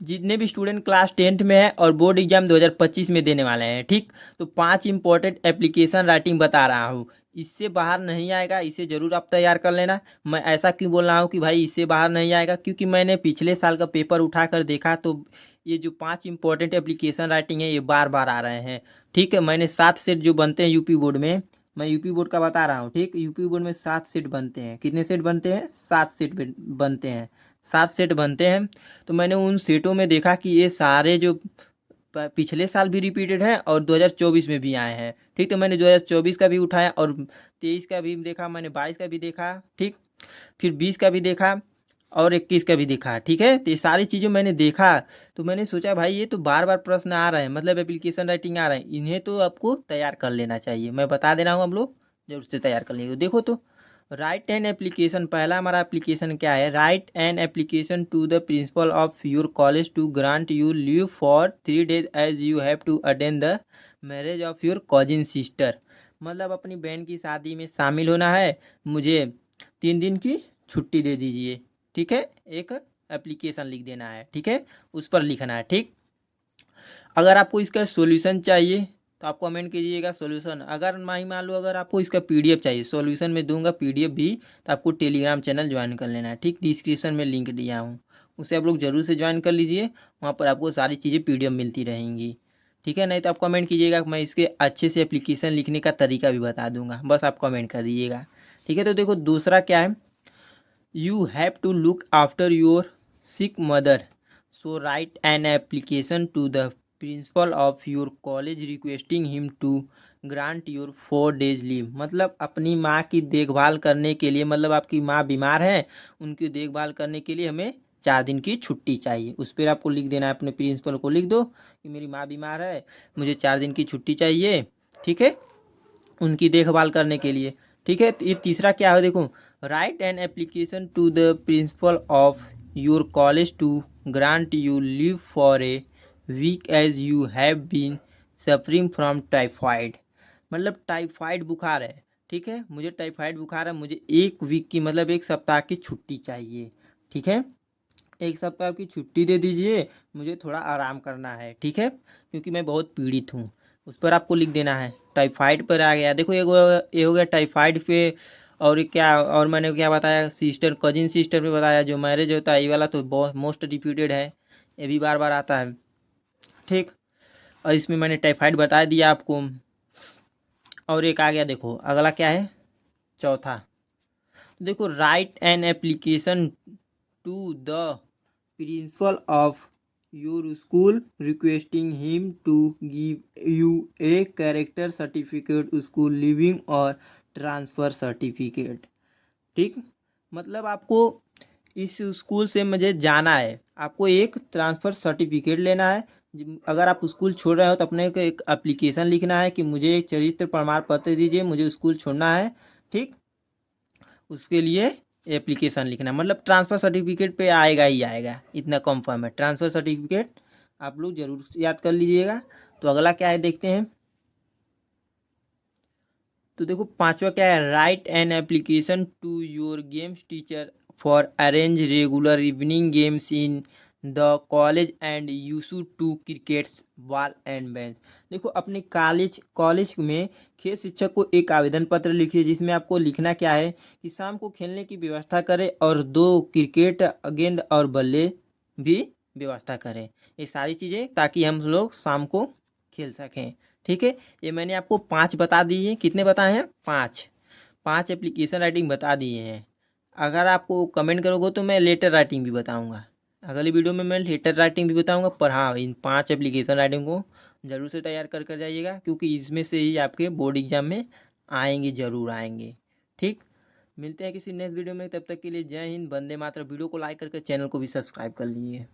जितने भी student class 10th में है और बोर्ड एग्जाम 2025 में देने वाले हैं, ठीक। तो 5 इंपॉर्टेंट एप्लीकेशन राइटिंग बता रहा हूँ, इससे बाहर नहीं आएगा, इसे ज़रूर आप तैयार कर लेना। मैं ऐसा क्यों बोल रहा हूँ कि भाई इससे बाहर नहीं आएगा, क्योंकि मैंने पिछले साल का पेपर उठा कर देखा तो ये जो 5 इंपॉर्टेंट एप्लीकेशन राइटिंग है ये बार बार आ रहे हैं। ठीक है, मैंने 7 सेट जो बनते हैं यूपी बोर्ड में, मैं यूपी बोर्ड का बता रहा हूँ, ठीक। यूपी बोर्ड में 7 सेट बनते हैं। कितने सेट बनते हैं? 7 सेट बनते हैं। 7 सेट बनते हैं। तो मैंने उन सेटों में देखा कि ये सारे जो पिछले साल भी रिपीटेड हैं और 2024 में भी आए हैं, ठीक। तो मैंने 2024 का भी उठाया और 23 का भी देखा, मैंने 22 का भी देखा, ठीक। फिर 20 का भी देखा और 21 का भी देखा, ठीक है। तो ये सारी चीज़ें मैंने देखा, तो मैंने सोचा भाई ये तो बार बार प्रश्न आ रहे हैं, मतलब एप्लीकेशन राइटिंग आ रहे हैं, इन्हें तो आपको तैयार कर लेना चाहिए। मैं बता दे रहा हूँ, आप लोग जरूर से तैयार कर लीजिए। देखो तो राइट एन एप्लीकेशन, पहला हमारा एप्लीकेशन क्या है? Write an application to the principal of your college to grant you leave for 3 days as you have to attend the marriage of your cousin sister. मतलब अपनी बहन की शादी में शामिल होना है, मुझे 3 दिन की छुट्टी दे दीजिए, ठीक है। एक एप्लीकेशन लिख देना है, ठीक है, उस पर लिखना है, ठीक। अगर आपको इसका सॉल्यूशन चाहिए तो आप कमेंट कीजिएगा सॉल्यूशन। अगर नहीं मान लो, अगर आपको इसका पीडीएफ चाहिए, सॉल्यूशन में दूंगा पीडीएफ भी, तो आपको टेलीग्राम चैनल ज्वाइन कर लेना है, ठीक। डिस्क्रिप्शन में लिंक दिया हूँ, उसे आप लोग ज़रूर से ज्वाइन कर लीजिए। वहाँ पर आपको सारी चीज़ें पीडीएफ मिलती रहेंगी, ठीक है। नहीं तो आप कमेंट कीजिएगा, मैं इसके अच्छे से एप्लीकेशन लिखने का तरीका भी बता दूंगा, बस आप कमेंट कर दीजिएगा, ठीक है। तो देखो दूसरा क्या है, you have to look after your sick mother, so write an application to the principal of your college requesting him to grant your 4 days leave। मतलब अपनी माँ की देखभाल करने के लिए, मतलब आपकी माँ बीमार है, उनकी देखभाल करने के लिए हमें 4 दिन की छुट्टी चाहिए। उस पर आपको लिख देना है, अपने प्रिंसिपल को लिख दो कि मेरी माँ बीमार है, मुझे 4 दिन की छुट्टी चाहिए, ठीक है, उनकी देखभाल करने के लिए, ठीक है। तो ये तीसरा क्या है, देखो, write an application to the principal of your college to grant you leave for a week as you have been suffering from typhoid. मतलब टाइफाइड बुखार है, ठीक है, मुझे टाइफाइड बुखार है, मुझे 1 वीक की, मतलब 1 सप्ताह की छुट्टी चाहिए, ठीक है। 1 सप्ताह की छुट्टी दे दीजिए, मुझे थोड़ा आराम करना है, ठीक है, क्योंकि मैं बहुत पीड़ित हूँ। उस पर आपको लिख देना है। टाइफाइड पर आ गया, देखो ये हो गया टाइफाइड पे। और क्या, और मैंने क्या बताया, सिस्टर कजिन सिस्टर पे बताया, जो मैरिज होता है ये वाला तो बहुत मोस्ट रिपीटेड है, ये भी बार बार आता है, ठीक। और इसमें मैंने टाइफाइड बता दिया आपको। और एक आ गया, देखो अगला क्या है, चौथा। देखो write an application to the principal of your school requesting him to give you a character certificate, school leaving और ट्रांसफ़र सर्टिफिकेट, ठीक। मतलब आपको इस स्कूल से मुझे जाना है, आपको एक ट्रांसफ़र सर्टिफिकेट लेना है। अगर आप स्कूल छोड़ रहे हो तो अपने को एक एप्लीकेशन लिखना है कि मुझे एक चरित्र प्रमाण पत्र दीजिए, मुझे स्कूल छोड़ना है, ठीक। उसके लिए एप्लीकेशन लिखना, मतलब ट्रांसफ़र सर्टिफिकेट पे आएगा ही आएगा, इतना कंफर्म है। ट्रांसफ़र सर्टिफिकेट आप लोग ज़रूर याद कर लीजिएगा। तो अगला क्या है देखते हैं। तो देखो पांचवा क्या है, write an application to your games teacher for arrange regular evening games in the college and issue to crickets ball and bench. देखो अपने कॉलेज कॉलेज में खेल शिक्षक को एक आवेदन पत्र लिखिए, जिसमें आपको लिखना क्या है कि शाम को खेलने की व्यवस्था करें और 2 क्रिकेट गेंद और बल्ले भी व्यवस्था करें। ये सारी चीज़ें ताकि हम लोग शाम को खेल सकें, ठीक है। ये मैंने आपको 5 बता दिए, कितने बताए हैं? 5। 5 एप्लीकेशन राइटिंग बता दिए हैं। अगर आपको कमेंट करोगे तो मैं लेटर राइटिंग भी बताऊंगा, अगली वीडियो में मैं लेटर राइटिंग भी बताऊंगा। पर हाँ, इन 5 एप्लीकेशन राइटिंग को ज़रूर से तैयार कर जाइएगा, क्योंकि इसमें से ही आपके बोर्ड एग्जाम में आएंगे, ज़रूर आएंगे, ठीक। मिलते हैं किसी नेक्स्ट वीडियो में, तब तक के लिए जय हिंद, वंदे मातरम। वीडियो को लाइक करके चैनल को भी सब्सक्राइब कर लीजिए।